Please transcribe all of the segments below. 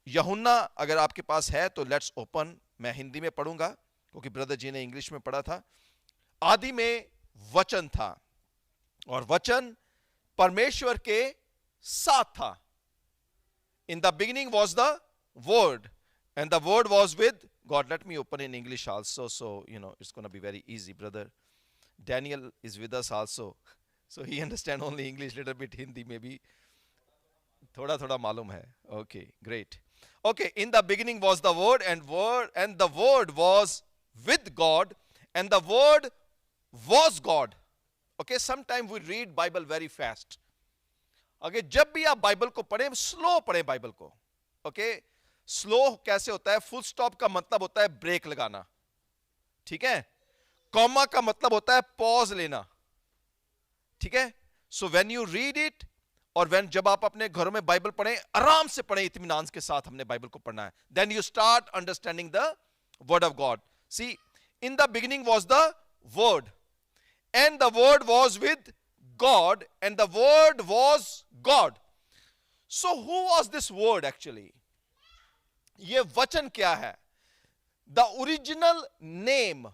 यूहन्ना अगर आपके पास है तो लेट्स ओपन। मैं हिंदी में पढ़ूंगा क्योंकि ब्रदर जी ने इंग्लिश में पढ़ा था। आदि में वचन था और वचन परमेश्वर के साथ था। इन the beginning was the word and the word was with God. Let me open in English also, so it's going to be very easy. Brother Daniel is with us also, so he understand only English, little bit Hindi maybe, thoda thoda malum hai. Okay, great. Okay, in the beginning was the word, and the word was with God, and the word was God. Okay, sometimes we read Bible very fast. Okay, जब भी आप Bible को पढ़ें slow पढ़ें Bible को. Okay, slow कैसे होता है? फुल स्टॉप का मतलब होता है ब्रेक लगाना, ठीक है? कॉमा का मतलब होता है पॉज लेना, ठीक है? So when you read it, और व्हेन जब आप अपने घरों में बाइबल पढ़ें, आराम से पढ़ें, इत्मीनान के साथ हमने बाइबल को पढ़ना है. Then you start understanding the word of God. See, in the beginning was the word, and the word was with God, and the word was God. So who was this word actually? ये वचन क्या है? The original name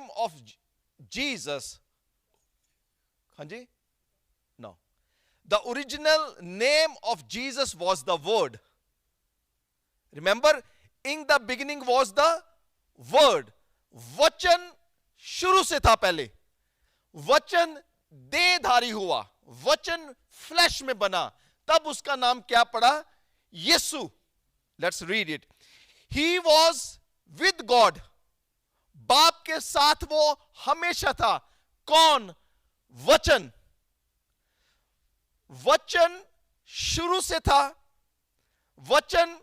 of Jesus. हाँ जी, no, the original name of Jesus was the word. Remember, in the beginning was the word. वचन शुरू से था. पहले वचन देहधारी हुआ, वचन फ्लैश में बना, तब उसका नाम क्या पड़ा? यीशु. Let's read it. He was with God. बाप के साथ वो हमेशा था. कौन? वचन. वचन शुरू से था, वचन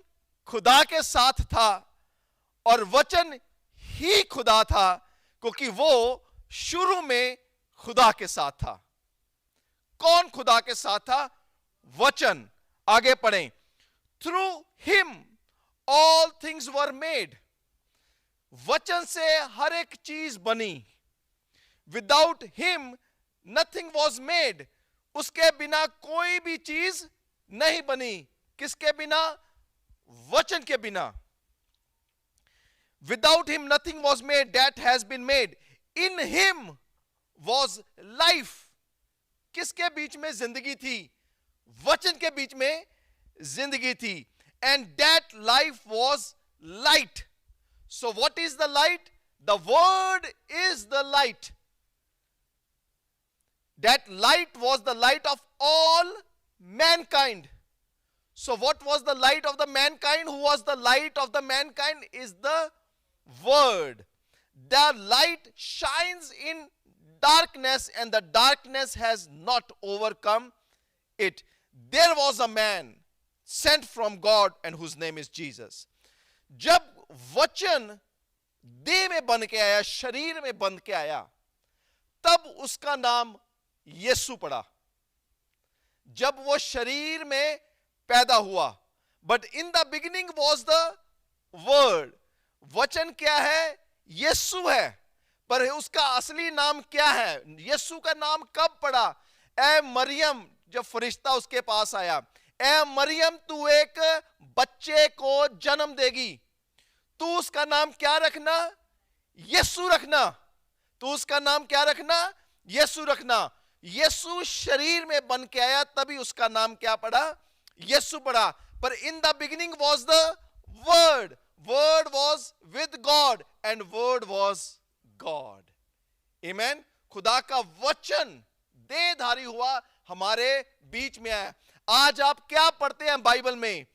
खुदा के साथ था, और वचन ही खुदा था, क्योंकि वो शुरू में खुदा के साथ था. कौन खुदा के साथ था? वचन. आगे पढ़ें. Through him all things were made. वचन से हर एक चीज बनी. Without him nothing was made. उसके बिना कोई भी चीज नहीं बनी. किसके बिना? वचन के बिना. Without him nothing was made that has been made. In him was life. किसके बीच में जिंदगी थी? वचन के बीच में जिंदगी थी. And that life was light. So what is the light? The word is the light. That light was the light of all Mankind. So what was the light of the mankind? Who was the light of the mankind? Is the word. The light shines in darkness, and the darkness has not overcome it. There was a man sent from God, and whose name is Jesus. जब वचन देह में बन के आया, शरीर में बन के आया, तब उसका नाम यीशु पड़ा. जब वो शरीर में पैदा हुआ. But in the beginning was the word. वचन क्या है? यीशु है. पर उसका असली नाम क्या है? यीशु का नाम कब पड़ा? ए मरियम, जब फरिश्ता उसके पास आया, ए मरियम तू एक बच्चे को जन्म देगी, तू उसका नाम क्या रखना? यीशु रखना. तू उसका नाम क्या रखना? यीशु रखना. यीशु शरीर में बन के आया, तभी उसका नाम क्या पड़ा? यीशु पड़ा. पर in the beginning was the word. Word was with God, and word was God. आमेन. खुदा का वचन देहधारी हुआ, हमारे बीच में आया. आज आप क्या पढ़ते हैं बाइबल में?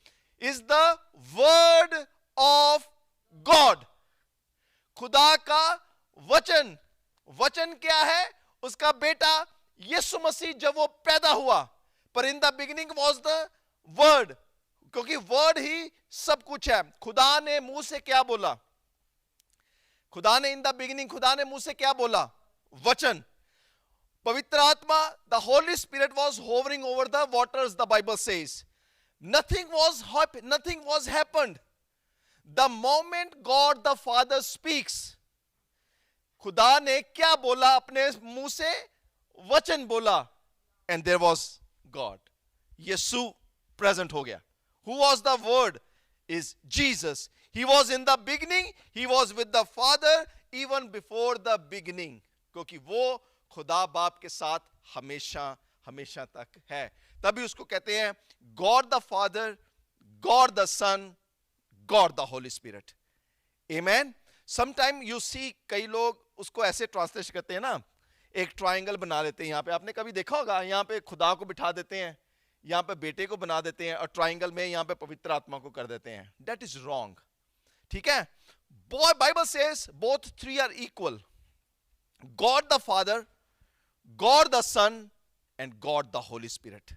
Is the word of God. खुदा का वचन. वचन क्या है? उसका बेटा यीशु मसीह जब वो पैदा हुआ. पर in the beginning was the word, क्योंकि वर्ड ही सब कुछ है. खुदा ने मुंह से क्या बोला? खुदा ने इन द बिगिनिंग, खुदा ने मुंह से क्या बोला? वचन. पवित्र आत्मा, the Holy Spirit was hovering over the waters. The Bible says nothing was happened. The moment God the Father speaks, खुदा ने क्या बोला? अपने मुंह से वचन बोला, and there was God. Yeshu present हो गया. Who was the word? Is Jesus. He was in the beginning. He was with the Father even before the beginning. क्योंकि वो खुदा बाप के साथ हमेशा हमेशा तक है. तभी उसको कहते हैं God the Father, God the Son, God the Holy Spirit. Amen. Sometime you see कई लोग उसको ऐसे ट्रांसलेट करते हैं ना, एक ट्रायंगल बना लेते हैं. यहाँ पे आपने कभी देखा होगा, यहाँ पे खुदा को बिठा देते हैं, यहाँ पे बेटे को बना देते हैं, और ट्रायंगल में यहाँ पे पवित्र आत्मा को कर देते हैं. That is wrong. ठीक है. Bible says both three are equal. God the Father, God the Son, and God the Holy Spirit.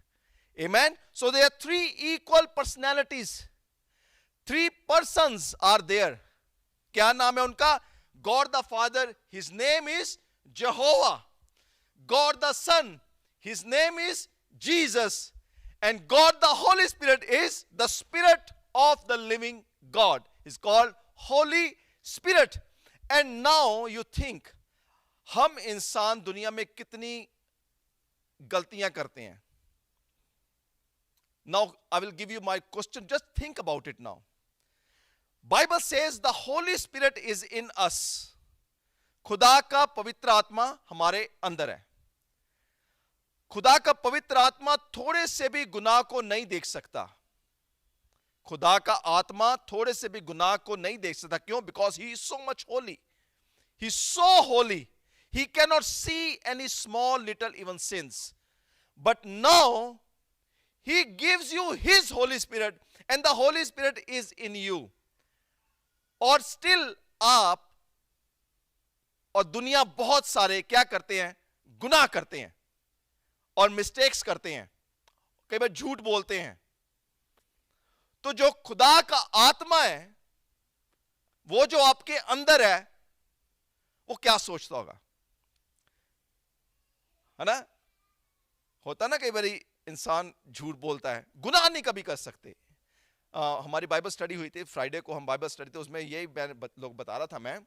Amen. So there are three equal personalities. Three persons are there. क्या नाम है उनका? God the Father, his name is Jehovah. God the Son, his name is Jesus. And God the Holy Spirit is the Spirit of the living God. It's called Holy Spirit. And now you think, हम इंसान दुनिया में कितनी गलतियां करते हैं. Now I will give you my question. Just think about it now. Bible says the Holy Spirit is in us. खुदा का पवित्र आत्मा हमारे अंदर है. खुदा का पवित्र आत्मा थोड़े से भी गुनाह को नहीं देख सकता. खुदा का आत्मा थोड़े से भी गुनाह को नहीं देख सकता. क्यों? Because he is so much holy. He is so holy. He cannot see any small little even sins. But now he gives you his Holy Spirit, and the Holy Spirit is in you. और still आप और दुनिया बहुत सारे क्या करते हैं? गुनाह करते हैं और मिस्टेक्स करते हैं, कई बार झूठ बोलते हैं. तो जो खुदा का आत्मा है, वो जो आपके अंदर है, वो क्या सोचता होगा? है ना? होता ना कई बार इंसान झूठ बोलता है, गुनाह नहीं कभी कर सकते. हमारी बाइबल स्टडी हुई थी फ्राइडे को, हम बाइबल स्टडी थे, उसमें यही लोग बता रहा था मैं,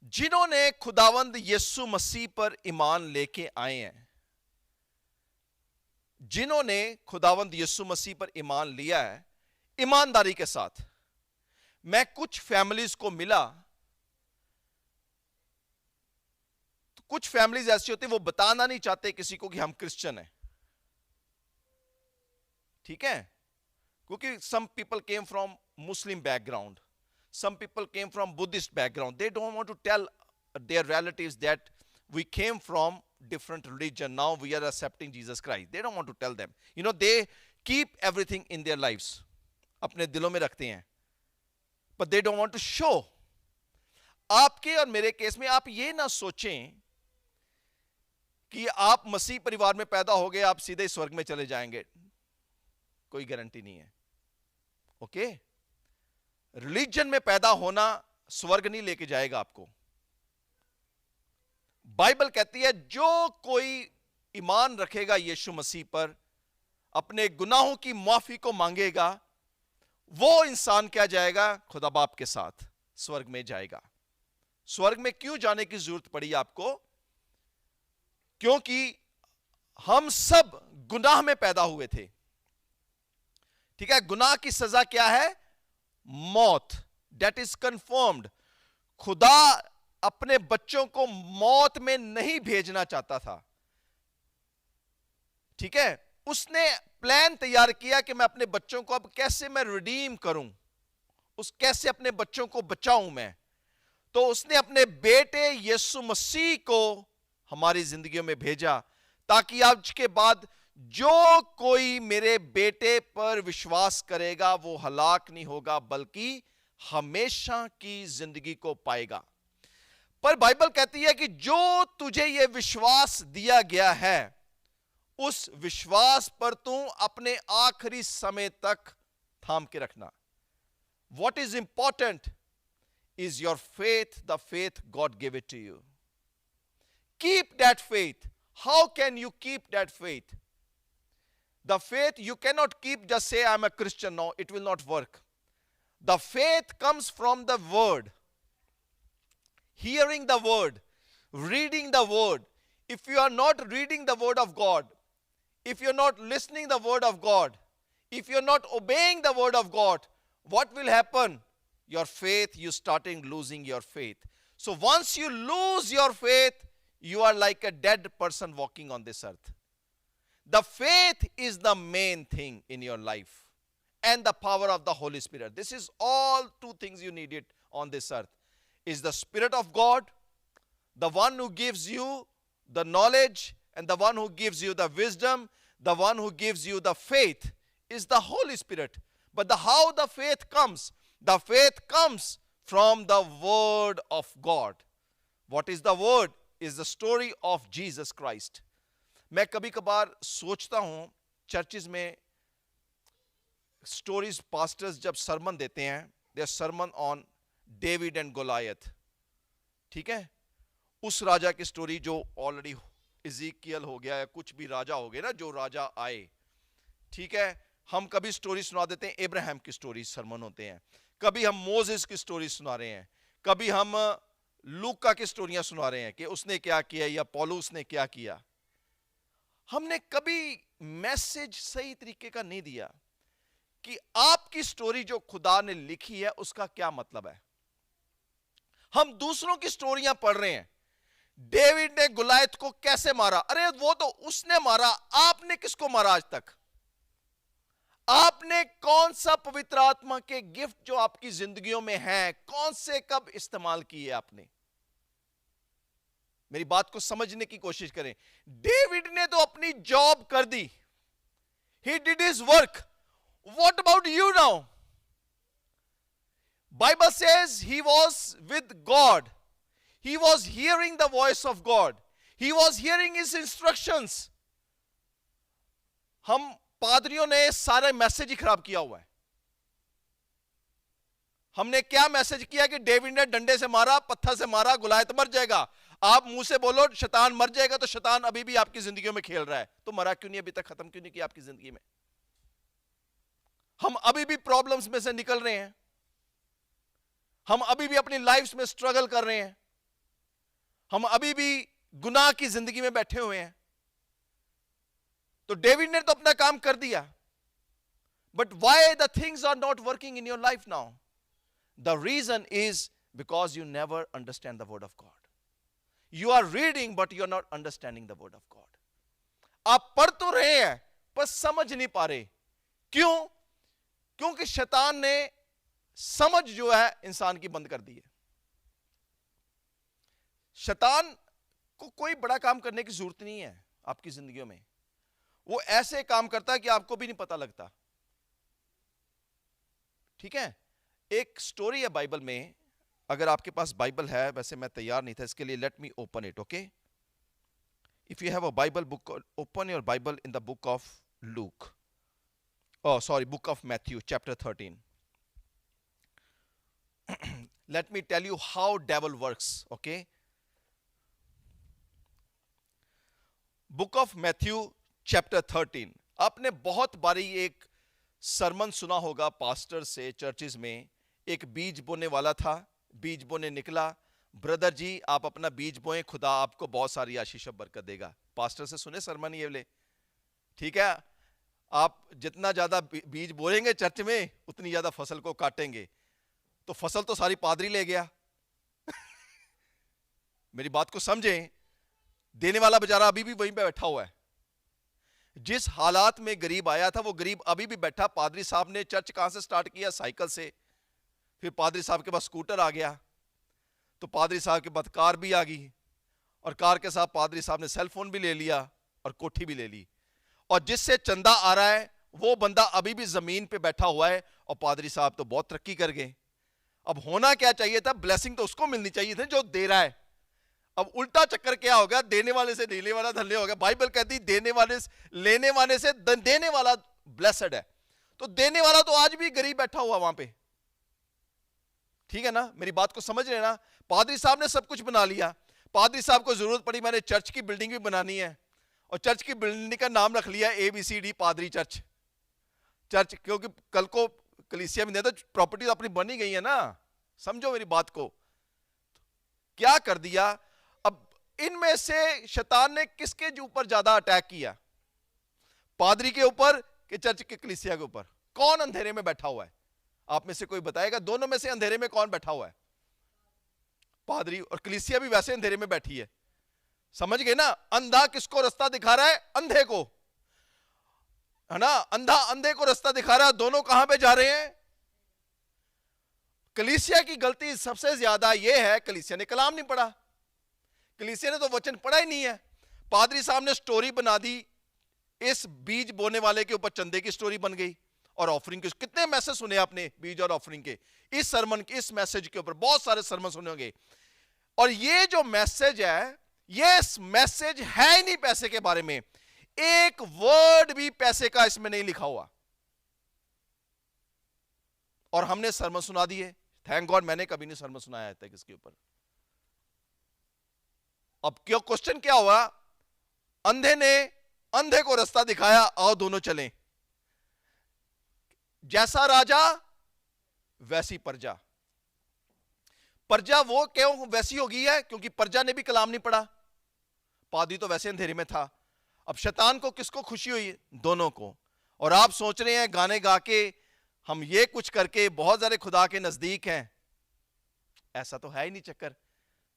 जिन्होंने खुदावंद यीशु मसीह पर ईमान लेके आए हैं, जिन्होंने खुदावंद यीशु मसीह पर ईमान लिया है ईमानदारी के साथ. मैं कुछ फैमिलीज को मिला, तो कुछ फैमिलीज ऐसी होती है वो बताना नहीं चाहते किसी को कि हम क्रिश्चियन हैं. ठीक है? क्योंकि some people came from Muslim background, some people came from Buddhist background. They don't want to tell their relatives that we came from different religion, now we are accepting Jesus Christ. They don't want to tell them. You know, they keep everything in their lives. अपने दिलों में रखते हैं, but they don't want to show. आपके और मेरे case में आप ये ना सोचें कि आप मसीह परिवार में पैदा हो गए, आप सीधे स्वर्ग में चले जाएंगे. कोई गारंटी नहीं है. ओके? रिलीजन में पैदा होना स्वर्ग नहीं लेके जाएगा आपको. बाइबल कहती है जो कोई ईमान रखेगा यीशु मसीह पर, अपने गुनाहों की माफी को मांगेगा, वो इंसान क्या जाएगा? खुदा बाप के साथ स्वर्ग में जाएगा. स्वर्ग में क्यों जाने की जरूरत पड़ी आपको? क्योंकि हम सब गुनाह में पैदा हुए थे. ठीक है? गुनाह की सजा क्या है? मौत. Date is confirmed. खुदा अपने बच्चों को मौत में नहीं भेजना चाहता था. ठीक है? उसने प्लान तैयार किया कि मैं अपने बच्चों को अब कैसे मैं रिडीम करूं, कैसे अपने बच्चों को बचाऊं मैं. तो उसने अपने बेटे यीशु मसीह को हमारी जिंदगियों में भेजा, ताकि आज के बाद जो कोई मेरे बेटे पर विश्वास करेगा वो हलाक नहीं होगा, बल्कि हमेशा की जिंदगी को पाएगा. पर बाइबल कहती है कि जो तुझे ये विश्वास दिया गया है, उस विश्वास पर तू अपने आखिरी समय तक थाम के रखना. What is important is your faith, the faith God gave it to you. Keep that faith. How can you keep that faith? The faith you cannot keep, just say I'm a Christian. No, it will not work. The faith comes from the word. Hearing the word, reading the word. If you are not reading the word of God, if you're not listening the word of God, if you're not obeying the word of God, what will happen? Your faith, you starting losing your faith. So once you lose your faith, you are like a dead person walking on this earth. The faith is the main thing in your life, and the power of the Holy Spirit. This is all two things you needed on this earth. Is the Spirit of God, the one who gives you the knowledge, and the one who gives you the wisdom, the one who gives you the faith is the Holy Spirit. But how the faith comes? The faith comes from the word of God. What is the word? Is the story of Jesus Christ. मैं कभी कभार सोचता हूं churches में stories, pastors जब सरमन देते हैं, दे Sarman on David and Goliath, ठीक है, उस राजा की स्टोरी जो ऑलरेडी इज़ीकियल हो गया है, कुछ भी राजा हो गया ना, जो राजा आए, ठीक है। हम कभी स्टोरी सुना देते हैं, इब्राहिम की स्टोरी सरमन होते हैं, कभी हम मोसेस की स्टोरी सुना रहे हैं, कभी हम लूका की स्टोरियां सुना रहे हैं कि उसने क्या किया या पौलुस ने क्या किया। हमने कभी मैसेज सही तरीके का नहीं दिया कि आपकी स्टोरी जो खुदा ने लिखी है उसका क्या मतलब है। हम दूसरों की स्टोरियां पढ़ रहे हैं, डेविड ने गुलायत को कैसे मारा, अरे वो तो उसने मारा, आपने किसको मारा आज तक? आपने कौन सा पवित्र आत्मा के गिफ्ट जो आपकी जिंदगियों में हैं, कौन से कब इस्तेमाल किए आपने? मेरी बात को समझने की कोशिश करें। डेविड ने तो अपनी जॉब कर दी, he did his work. What about you now? Bible says he was with God, he was hearing the voice of God, he was hearing his instructions. हम पादरियों ने सारे मैसेज ही खराब किया हुआ है। हमने क्या मैसेज किया कि डेविड ने डंडे से मारा, पत्थर से मारा, गुलायत मर जाएगा। आप मुंह से बोलो शैतान मर जाएगा, तो शैतान अभी भी आपकी जिंदगियों में खेल रहा है, तो मरा क्यों नहीं, अभी तक खत्म क्यों नहीं किया आपकी जिंदगी में? हम अभी भी प्रॉब्लम्स में से निकल रहे हैं, हम अभी भी अपनी लाइफ में स्ट्रगल कर रहे हैं, हम अभी भी गुनाह की जिंदगी में बैठे हुए हैं। तो डेविड ने तो अपना काम कर दिया, but why the things are not working in your life now? The reason is because you never understand the word of God. You are reading but you are not understanding the word of God. आप पढ़ तो रहे हैं पर समझ नहीं पा रहे। क्यों? क्योंकि शैतान ने समझ जो है इंसान की बंद कर दी है। शैतान को कोई बड़ा काम करने की जरूरत नहीं है आपकी जिंदगियों में, वो ऐसे काम करता है कि आपको भी नहीं पता लगता, ठीक है। एक स्टोरी है बाइबल में, अगर आपके पास बाइबल है, वैसे मैं तैयार नहीं था इसके लिए, let me open it, okay. If you have a Bible book, open your Bible in the book of Luke, book of Matthew chapter 13। Let me tell you how devil works, okay. Book of Matthew chapter 13। आपने बहुत बारी एक सरमन सुना होगा pastor से churches में, एक बीज बोने वाला था, बीज बोने निकला, ब्रदर जी आप अपना बीज बोएं, खुदा आपको बहुत सारी आशीष बरकत देगा। पास्टर से सुने सरमन ये वाले, ठीक है। आप जितना ज्यादा बीज बोएंगे चर्च में, उतनी ज्यादा फसल को काटेंगे, तो फसल तो सारी पादरी ले गया। मेरी बात को समझें, देने वाला बेचारा अभी भी वहीं पे बैठा हुआ है। जिस हालात में गरीब आया था वो गरीब अभी भी बैठा। पादरी साहब ने चर्च कहां से स्टार्ट किया? साइकिल से। फिर पादरी साहब के पास स्कूटर आ गया, तो पादरी साहब के पास कार भी आ गई, और कार के साथ पादरी साहब ने सेल फोन भी ले लिया और कोठी भी ले ली। और जिससे चंदा आ रहा है वो बंदा अभी भी जमीन पे बैठा हुआ है, और पादरी साहब तो बहुत तरक्की कर गए। अब होना क्या चाहिए था? ब्लेसिंग तो उसको मिलनी चाहिए थी जो दे रहा है। अब उल्टा चक्कर क्या हो गया? देने वाले से लेने वाला धन्य हो गया। बाइबल कहती देने वाले लेने वाले से देने वाला ब्लेसड है। तो देने वाला तो आज भी गरीब बैठा हुआ वहां पे, ठीक है ना? मेरी बात को समझ रहे ना? पादरी साहब ने सब कुछ बना लिया। पादरी साहब को जरूरत पड़ी, मैंने चर्च की बिल्डिंग भी बनानी है, और चर्च की बिल्डिंग का नाम रख लिया ABCD पादरी चर्च। चर्च, क्योंकि कल को कलीसिया में तो प्रॉपर्टी अपनी बनी गई है ना। समझो मेरी बात को। क्या कर दिया? अब इनमें से शैतान ने किसके ऊपर ज्यादा अटैक किया? पादरी के ऊपर कि चर्च के कलीसिया के ऊपर? कौन अंधेरे में बैठा हुआ है? आप में से कोई बताएगा दोनों में से अंधेरे में कौन बैठा हुआ है? पादरी, और कलीसिया भी वैसे अंधेरे में बैठी है। समझ गए ना? अंधा किसको रास्ता दिखा रहा है? अंधे को, है ना? अंधा अंधे को रास्ता दिखा रहा है। दोनों कहां पे जा रहे हैं? कलीसिया की गलती सबसे ज्यादा यह है, कलीसिया ने कलाम नहीं पढ़ा। कलीसिया ने तो वचन पढ़ा ही नहीं है। पादरी साहब ने स्टोरी बना दी, इस बीज बोने वाले के ऊपर चंदे की स्टोरी बन गई, और ऑफरिंग के कितने मैसेज सुने आपने बीज और ऑफरिंग के? इस सरमन के, इस मैसेज के ऊपर बहुत सारे सरमन सुने होंगे। और ये जो मैसेज है, ये मैसेज है ही नहीं पैसे के बारे में। एक वर्ड भी पैसे का इसमें नहीं लिखा हुआ, और हमने सरमन सुना दिए। थैंक गॉड मैंने कभी नहीं सरमन सुनाया है तक इसके ऊपर। अब क्यों, क्वेश्चन क्या हुआ? अंधे ने अंधे को रास्ता दिखाया, आओ दोनों चलें। जैसा राजा वैसी प्रजा। प्रजा वो क्यों वैसी हो गई है? क्योंकि प्रजा ने भी कलाम नहीं पढ़ा। पादरी तो वैसे अंधेरे में था। अब शैतान को किसको खुशी हुई? दोनों को। और आप सोच रहे हैं गाने गा के, हम ये कुछ करके बहुत ज्यादा खुदा के नजदीक हैं। ऐसा तो है ही नहीं चक्कर।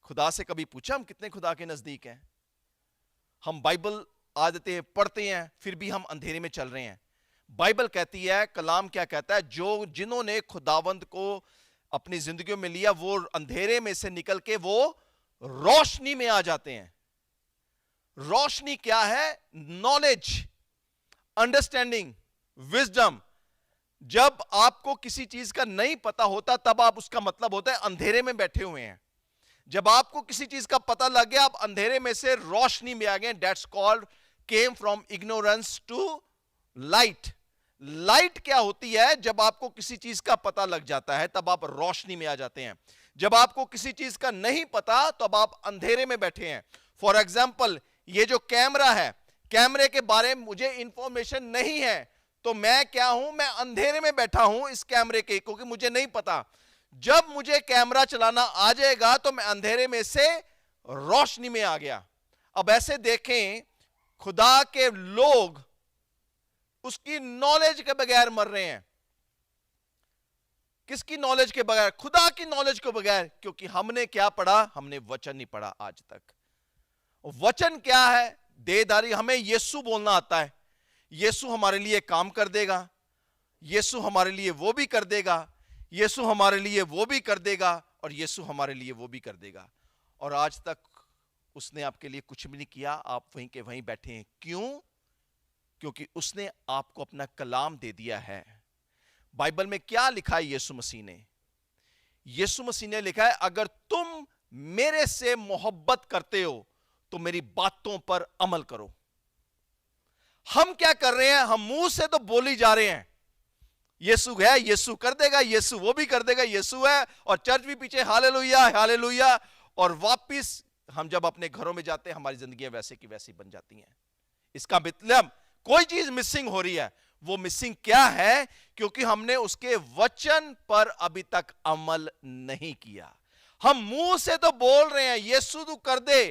खुदा से कभी पूछा हम कितने खुदा के नजदीक हैं? हम बाइबल आदतें पढ़ते हैं, फिर भी हम अंधेरे में चल रहे हैं। बाइबल कहती है, कलाम क्या कहता है? जो जिन्होंने खुदावंद को अपनी जिंदगियों में लिया, वो अंधेरे में से निकल के वो रोशनी में आ जाते हैं। रोशनी क्या है? Knowledge, understanding, wisdom. जब आपको किसी चीज का नहीं पता होता, तब आप, उसका मतलब होता है अंधेरे में बैठे हुए हैं। जब आपको किसी चीज का पता लग गया, आप अंधेरे में से रोशनी में आ गए। That's called came from ignorance to light. Light क्या होती है? जब आपको किसी चीज का पता लग जाता है, तब आप रोशनी में आ जाते हैं। जब आपको किसी चीज का नहीं पता, तब आप अंधेरे में बैठे हैं। फॉर एग्जाम्पल, ये जो कैमरा है, कैमरे के बारे में मुझे इंफॉर्मेशन नहीं है, तो मैं क्या हूं? मैं अंधेरे में बैठा हूं इस कैमरे के, क्योंकि मुझे नहीं पता। जब मुझे कैमरा चलाना आ जाएगा, तो मैं अंधेरे में से रोशनी में आ गया। अब ऐसे देखें, खुदा के लोग उसकी नॉलेज के बगैर मर रहे हैं। किसकी नॉलेज के बगैर? खुदा की नॉलेज के बगैर। क्योंकि हमने क्या पढ़ा? हमने वचन नहीं पढ़ा आज तक। वचन क्या है? देहधारी। हमें यीशु बोलना आता है। यीशु हमारे लिए काम कर देगा, यीशु हमारे लिए वो भी कर देगा, यीशु हमारे लिए वो भी कर देगा, और यीशु हमारे लिए वो भी कर देगा। और आज तक उसने आपके लिए कुछ भी नहीं किया। आप वहीं के वहीं बैठे हैं। क्यों? क्योंकि उसने आपको अपना कलाम दे दिया है। बाइबल में क्या लिखा है? यीशु मसीह ने, यीशु मसीह ने लिखा है, अगर तुम मेरे से मोहब्बत करते हो तो मेरी बातों पर अमल करो। हम क्या कर रहे हैं? हम मुंह से तो बोली जा रहे हैं, यीशु है, यीशु कर देगा, यीशु वो भी कर देगा, यीशु है, और चर्च भी पीछे हालेलुया हालेलुया। और वापिस हम जब अपने घरों में जाते हैं, हमारी जिंदगियां वैसे की वैसी बन जाती हैं। इसका मतलब कोई चीज मिसिंग हो रही है। वो मिसिंग क्या है? क्योंकि हमने उसके वचन पर अभी तक अमल नहीं किया। हम मुंह से तो बोल रहे हैं, यीशु तू कर दे,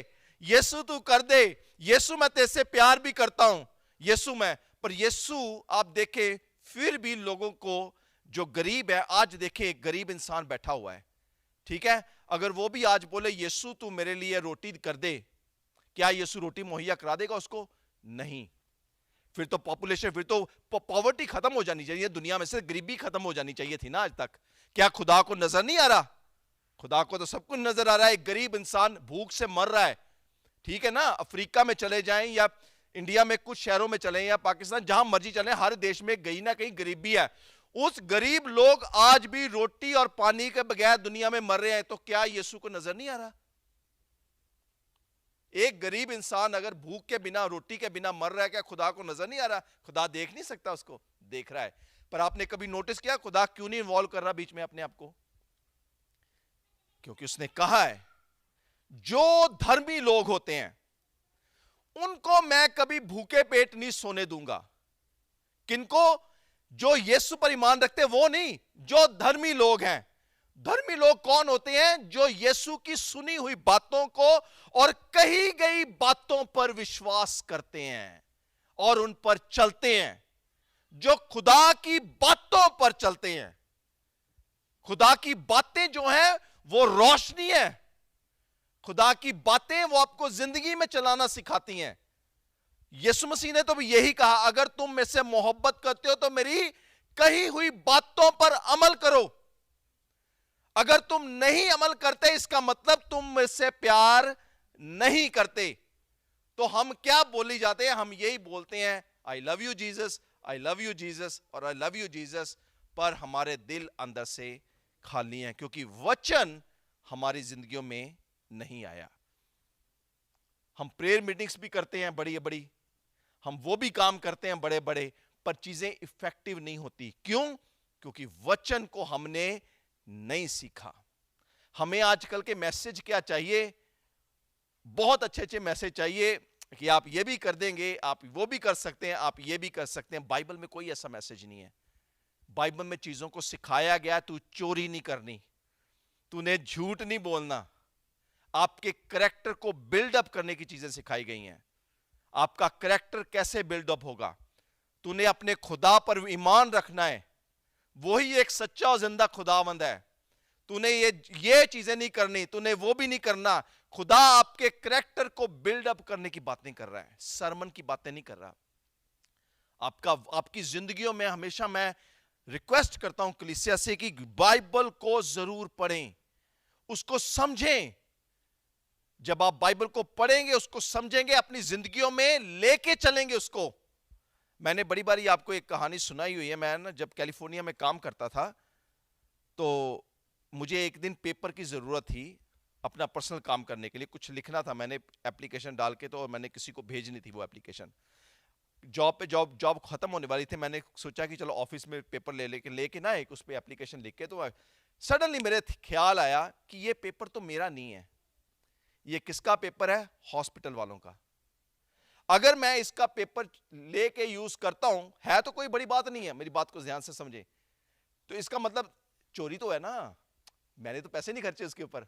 यीशु तू कर दे, यीशु मैं तेरे से प्यार भी करता हूं, यीशु मैं। पर यीशु आप देखें, फिर भी लोगों को, जो गरीब है, आज देखें एक गरीब इंसान बैठा हुआ है, ठीक है, अगर वो भी आज बोले यीशु तू मेरे लिए रोटी कर दे, क्या यीशु रोटी मुहैया करा देगा उसको? नहीं। फिर तो पॉपुलेशन, फिर तो पॉवर्टी खत्म हो जानी चाहिए दुनिया में से, गरीबी खत्म हो जानी चाहिए थी ना आज तक। क्या खुदा को नजर नहीं आ रहा? खुदा को तो सब कुछ नजर आ रहा है। एक गरीब इंसान भूख से मर रहा है, ठीक है ना। अफ्रीका में चले जाएं या इंडिया में कुछ शहरों में चले या पाकिस्तान, जहां मर्जी चले, हर देश में कहीं ना कहीं गरीबी है। उस गरीब लोग आज भी रोटी और पानी के बगैर दुनिया में मर रहे हैं। तो क्या यीशु को नजर नहीं आ रहा? एक गरीब इंसान अगर भूख के बिना, रोटी के बिना मर रहा है, क्या खुदा को नजर नहीं आ रहा? खुदा देख नहीं सकता उसको? देख रहा है। पर आपने कभी नोटिस किया खुदा क्यों नहीं इन्वॉल्व कर रहा बीच में अपने आप को? क्योंकि उसने कहा है, जो धर्मी लोग होते हैं उनको मैं कभी भूखे पेट नहीं सोने दूंगा। किनको? जो यीशु पर ईमान रखते हैं वो नहीं, जो धर्मी लोग हैं। धर्मी लोग कौन होते हैं? जो यीशु की सुनी हुई बातों को और कही गई बातों पर विश्वास करते हैं। और उन पर चलते हैं, जो खुदा की बातों पर चलते हैं। खुदा की बातें जो है वो रोशनी है। खुदा की बातें वो आपको जिंदगी में चलाना सिखाती हैं। यीशु मसीह ने तो भी यही कहा, अगर तुम मुझसे मोहब्बत करते हो तो मेरी कही हुई बातों पर अमल करो। अगर तुम नहीं अमल करते, इसका मतलब तुम मुझसे प्यार नहीं करते। तो हम क्या बोली जाते हैं? हम यही बोलते हैं, I love you Jesus, I love you Jesus और आई लव यू जीसस, पर हमारे दिल अंदर से खाली हैं, क्योंकि वचन हमारी जिंदगियों में नहीं आया। हम प्रेयर मीटिंग्स भी करते हैं बड़ी बड़ी, हम वो भी काम करते हैं बड़े बड़े, पर चीजें इफेक्टिव नहीं होती। क्यों? क्योंकि वचन को हमने नहीं सीखा। हमें आजकल के मैसेज क्या चाहिए? बहुत अच्छे अच्छे मैसेज चाहिए कि आप ये भी कर देंगे, आप वो भी कर सकते हैं, आप ये भी कर सकते हैं। बाइबल में कोई ऐसा मैसेज नहीं है। बाइबल में चीजों को सिखाया गया, तू चोरी नहीं करनी, तूने झूठ नहीं बोलना, आपके करैक्टर को बिल्डअप करने की चीजें सिखाई गई हैं। आपका करैक्टर कैसे बिल्डअप होगा? तूने अपने खुदा पर ईमान रखना है, वही एक सच्चा और जिंदा खुदावंद है। तूने ये चीजें नहीं करनी, तूने वो भी नहीं करना। खुदा आपके करैक्टर को बिल्डअप करने की बात नहीं कर रहा है, सरमन की बातें नहीं कर रहा। आपकी जिंदगियों में हमेशा मैं रिक्वेस्ट करता हूं कलीसिया से कि बाइबल को जरूर पढ़ें, उसको समझें। जब आप बाइबल को पढ़ेंगे, उसको समझेंगे, अपनी जिंदगियों में लेके चलेंगे उसको। मैंने बड़ी बारी आपको एक कहानी सुनाई हुई है। मैं ना जब कैलिफोर्निया में काम करता था, तो मुझे एक दिन पेपर की जरूरत थी अपना पर्सनल काम करने के लिए, कुछ लिखना था मैंने एप्लीकेशन डाल के, तो मैंने किसी को भेजनी थी वो एप्लीकेशन। जॉब खत्म होने वाली थी। मैंने सोचा कि चलो ऑफिस में पेपर लेके ना एक उस पर एप्लीकेशन लिख के, तो सडनली मेरे ख्याल आया कि ये पेपर तो मेरा नहीं है, ये किसका पेपर है? हॉस्पिटल वालों का। अगर मैं इसका पेपर लेके यूज करता हूं, है तो कोई बड़ी बात नहीं है, मेरी बात को ध्यान से समझे, तो इसका मतलब चोरी तो है ना, मैंने तो पैसे नहीं खर्चे उसके ऊपर।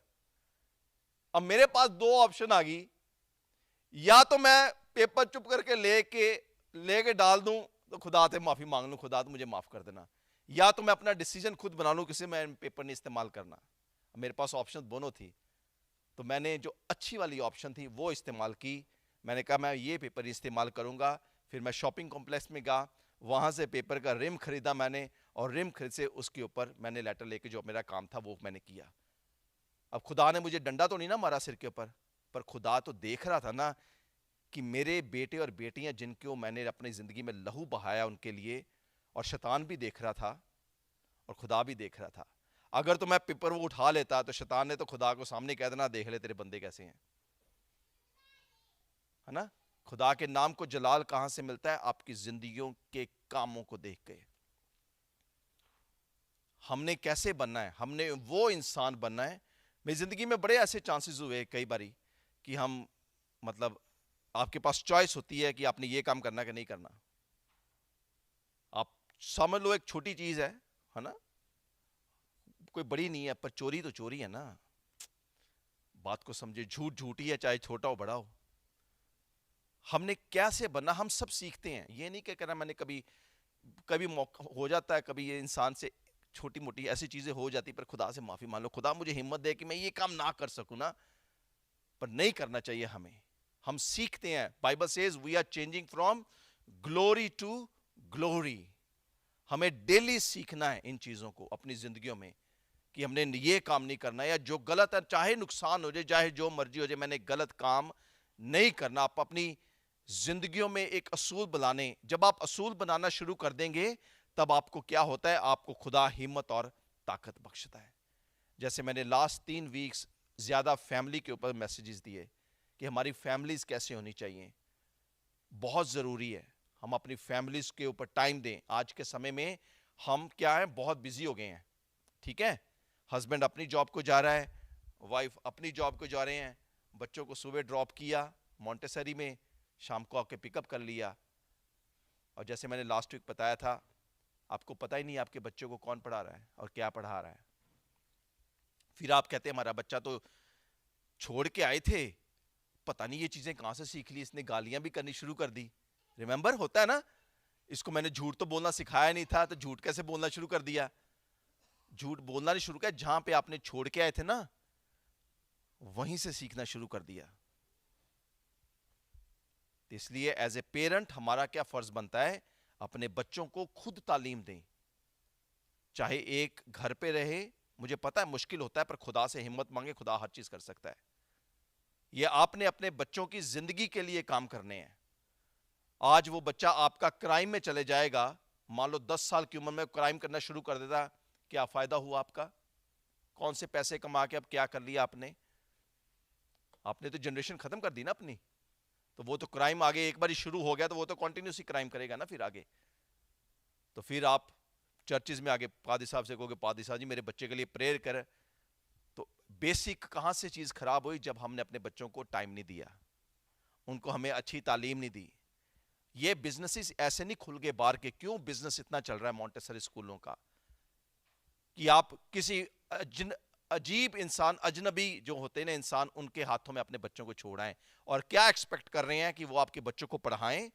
अब मेरे पास दो ऑप्शन आ गई, या तो मैं पेपर चुप करके लेके डाल दूं, तो खुदा से माफी मांग लूं, खुदा तो मुझे माफ कर देना, या तो मैं अपना डिसीजन खुद बना लूं किसी मैं पेपर नहीं इस्तेमाल करना। मेरे पास ऑप्शन दोनों थी, तो मैंने जो अच्छी वाली ऑप्शन थी वो इस्तेमाल की। मैंने कहा मैं ये पेपर इस्तेमाल करूंगा। फिर मैं शॉपिंग कॉम्प्लेक्स में गया, वहां से पेपर का रिम खरीदा मैंने, और रिम खरीद से उसके ऊपर मैंने लेटर लेके जो मेरा काम था वो मैंने किया। अब खुदा ने मुझे डंडा तो नहीं ना मारा सिर के ऊपर, पर खुदा तो देख रहा था ना कि मेरे बेटे और बेटियां जिनको मैंने अपनी जिंदगी में लहू बहाया उनके लिए, और शैतान भी देख रहा था और खुदा भी देख रहा था। अगर तो मैं पेपर वो उठा लेता, तो शैतान ने तो खुदा को सामने कह देना, देख ले तेरे बंदे कैसे हैं, है ना। खुदा के नाम को जलाल कहां से मिलता है? आपकी जिंदगियों के कामों को देख के। हमने कैसे बनना है? हमने वो इंसान बनना है। मेरी जिंदगी में बड़े ऐसे चांसेस हुए कई बारी कि हम मतलब आपके पास चॉइस होती है कि आपने ये काम करना कि नहीं करना। आप समझ लो एक छोटी चीज है ना, कोई बड़ी नहीं है, पर चोरी तो चोरी है ना। बात को समझे, झूठ झूठी है, चाहे छोटा हो बड़ा हो। हमने कैसे बनना? हम सब सीखते हैं, ये नहीं कहना मैंने कभी कभी मौका हो जाता है, कभी ये इंसान से छोटी मोटी ऐसी चीजें हो जाती, पर खुदा से माफी मान लो, खुदा मुझे हिम्मत दे कि मैं ये काम ना कर सकूं ना, पर नहीं करना चाहिए हमें। हम सीखते हैं। Bible says we are changing from glory to glory. हमें डेली सीखना है इन चीजों को अपनी जिंदगियों में, कि हमने ये काम नहीं करना, या जो गलत है, चाहे नुकसान हो जाए, चाहे जो मर्जी हो जाए, मैंने गलत काम नहीं करना। आप अपनी जिंदगियों में एक असूल बनाने, जब आप असूल बनाना शुरू कर देंगे, तब आपको क्या होता है? आपको खुदा हिम्मत और ताकत बख्शता है। जैसे मैंने लास्ट 3 वीक्स ज्यादा फैमिली के ऊपर मैसेजेस दिए कि हमारी फैमिलीज कैसे होनी चाहिए। बहुत जरूरी है हम अपनी फैमिलीज के ऊपर टाइम दें। आज के समय में हम क्या है, बहुत बिजी हो गए हैं, ठीक है। हस्बैंड अपनी जॉब को जा रहा है, वाइफ अपनी जॉब को जा रहे हैं, बच्चों को सुबह ड्रॉप किया मॉन्टेसरी में, शाम को आके पिकअप कर लिया। और जैसे मैंने लास्ट वीक बताया था, आपको पता ही नहीं आपके बच्चों को कौन पढ़ा रहा है और क्या पढ़ा रहा है। फिर आप कहते हैं हमारा बच्चा तो छोड़ के आए थे, पता नहीं ये चीजें कहां से सीख ली, इसने गालियां भी करनी शुरू कर दी। रिमेंबर होता है ना, इसको मैंने झूठ तो बोलना सिखाया नहीं था, तो झूठ कैसे बोलना शुरू कर दिया? झूठ बोलना नहीं शुरू किया, जहां पे आपने छोड़ के आए थे ना, वहीं से सीखना शुरू कर दिया। तो इसलिए एज ए पेरेंट हमारा क्या फर्ज बनता है, अपने बच्चों को खुद तालीम दें। चाहे एक घर पे रहे, मुझे पता है मुश्किल होता है, पर खुदा से हिम्मत मांगे, खुदा हर चीज कर सकता है। ये आपने अपने बच्चों की जिंदगी के लिए काम करने हैं। आज वो बच्चा आपका क्राइम में चले जाएगा, मान लो 10 साल की उम्र में क्राइम करना शुरू कर देता, क्या फायदा हुआ आपका? कौन से पैसे कमा के अब क्या कर लिया आपने? आपने तो जनरेशन खत्म कर दी ना अपनी। तो वो तो क्राइम आगे एक बार शुरू हो गया तो वो तो कंटिन्यूसली क्राइम करेगा ना फिर आगे। तो फिर आप चर्चिज में आगे पादी साहब से कहोगे, पादी साहब जी मेरे बच्चे के लिए प्रेयर कर। तो बेसिक कहां से चीज खराब हुई? जब हमने अपने बच्चों को टाइम नहीं दिया, उनको हमें अच्छी तालीम नहीं दी। ये बिजनेसेस ऐसे नहीं खुल गए बाहर के। क्यों बिजनेस इतना चल रहा है मॉन्टेसरी स्कूलों का? कि आप किसी अजीब इंसान, अजनबी जो होते हैं ना इंसान, उनके हाथों में अपने बच्चों को छोड़ाएं और क्या एक्सपेक्ट कर रहे हैं कि वो आपके बच्चों को पढ़ाएं?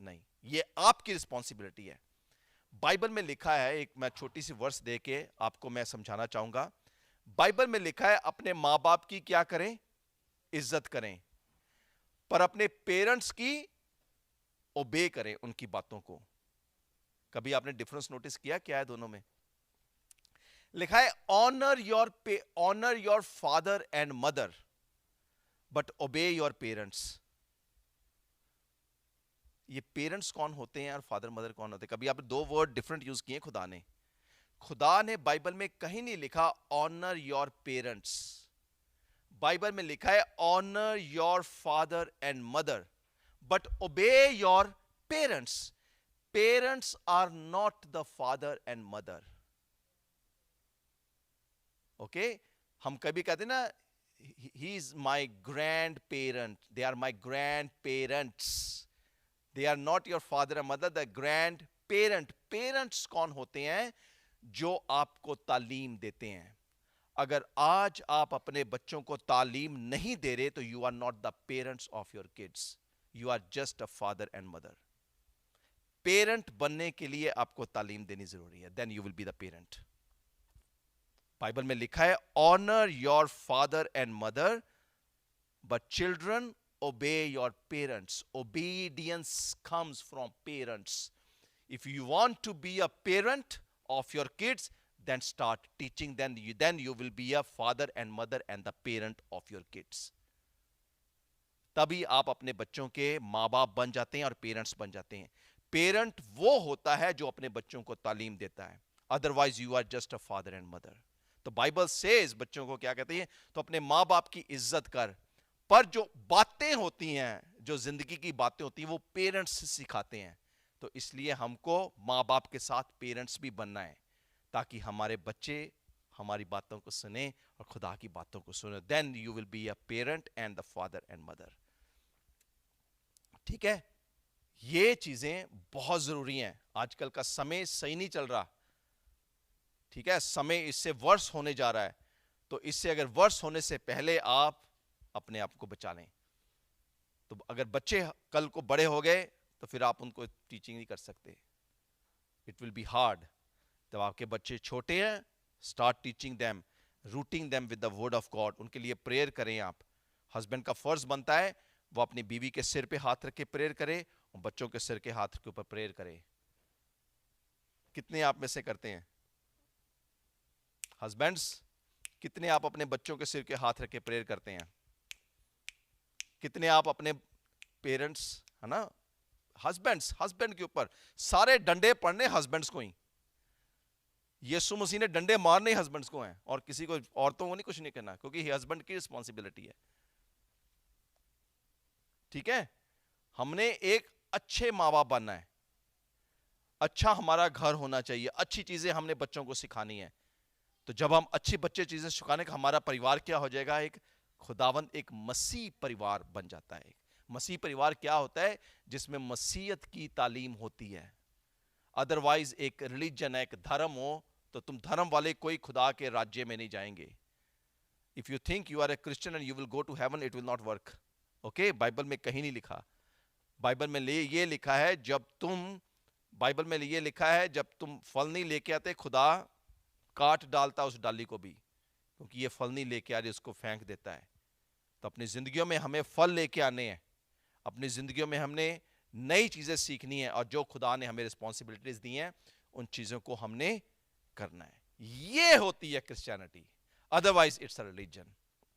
नहीं, ये आपकी रिस्पॉन्सिबिलिटी है। बाइबल में लिखा है, एक मैं छोटी सी वर्स दे के आपको मैं समझाना चाहूंगा। बाइबल में लिखा है अपने मां बाप की क्या करें? इज्जत करें, पर अपने पेरेंट्स की ओबे करें, उनकी बातों को। कभी आपने डिफरेंस नोटिस किया क्या है दोनों में? लिखा है honour your father and mother but obey your parents. ये पेरेंट्स कौन होते हैं और फादर मदर कौन होते हैं? कभी आपने दो वर्ड डिफरेंट यूज किए खुदा ने? खुदा ने बाइबल में कहीं नहीं लिखा ऑनर योर पेरेंट्स। बाइबल में लिखा है honour your father and mother but obey your parents. Parents are not the father and mother. Okay, हम कभी कहते ना he is my grand parent, they are my grand parents, they are not your father and mother, the grand parent. Parents कौन होते हैं? जो आपको तालीम देते हैं। अगर आज आप अपने बच्चों को तालीम नहीं दे रहे तो you are not the parents of your kids, you are just a father and mother. Parent बनने के लिए आपको तालीम देनी जरूरी है, then you will be the parent. Bible में लिखा है honour your father and mother but children obey your parents. Obedience comes from parents. If you want to be a parent of your kids, then start teaching them. Then you will be a father and mother and the parent of your kids. तभी आप अपने बच्चों के माँ बाप बन जाते हैं और पेरेंट्स बन जाते हैं। पेरेंट वो होता है जो अपने बच्चों को तालीम देता है, otherwise you are just a father and mother. तो बाइबल सेज बच्चों को क्या कहती है? तो अपने माँ बाप की इज्जत कर, पर जो बातें होती हैं, जो जिंदगी की बातें होती हैं, वो पेरेंट्स से सिखाते हैं। तो इसलिए हमको माँ बाप के साथ पेरेंट्स भी बनना है, ताकि हमारे बच्चे हमारी बातों को सुने और खुदा की बातों को सुने। Then you will be a parent and the father and mother. ठीक है, ये चीजें बहुत जरूरी हैं। आजकल का समय सही नहीं चल रहा, ठीक है, समय इससे वर्ष होने जा रहा है। तो इससे अगर वर्ष होने से पहले आप अपने आप को बचा लें। तो अगर बच्चे कल को बड़े हो गए तो फिर आप उनको टीचिंग नहीं कर सकते, इट विल बी हार्ड। जब आपके बच्चे छोटे हैं, start teaching them, routing them with the word of God. उनके लिए प्रेयर करें आप। हस्बैंड का फर्ज बनता है वो अपनी बीवी के सिर पे हाथ रख के प्रेयर करे और बच्चों के सिर के हाथ के ऊपर प्रेयर करे। कितने आप में से करते हैं? हस्बैंड्स, कितने आप अपने बच्चों के सिर के हाथ रख के प्रेयर करते हैं? कितने आप अपने पेरेंट्स, है ना, हस्बैंड के ऊपर सारे डंडे पड़ने हस्बैंड्स को ही। यीशु मसीह ने डंडे मारने हस्बैंड्स को हैं, और किसी को, औरतों को नहीं कुछ नहीं करना, क्योंकि हस्बैंड की रिस्पॉन्सिबिलिटी है। ठीक है, हमने एक अच्छे माँ बाप बनना है, अच्छा हमारा घर होना चाहिए, अच्छी चीजें हमने बच्चों को सिखानी है। तो जब हम अच्छी बच्चे चीजें सिखाने का, हमारा परिवार क्या हो जाएगा? एक खुदावंद, एक मसीह परिवार बन जाता है। मसीह परिवार क्या होता है? जिसमें मसीहत की तालीम होती है। अदरवाइज एक रिलीजन है, एक धर्म हो, तो तुम धर्म वाले कोई खुदा के राज्य में नहीं जाएंगे। If you think you are a Christian and you will go to heaven, it will not work. Okay, Bible में कहीं नहीं लिखा। बाइबल में ये लिखा है बाइबल में ये लिखा है जब तुम फल नहीं लेके आते, खुदा काट डालता उस डाली को भी, क्योंकि ये फल नहीं लेके आ रही, उसको फेंक देता है। तो अपनी जिंदगियों में हमें फल लेके आने हैं, अपनी जिंदगियों में हमने नई चीजें सीखनी है, और जो खुदा ने हमें रिस्पॉन्सिबिलिटीज दी हैं उन चीजों को हमने करना है। ये होती है Christianity, otherwise it's a religion.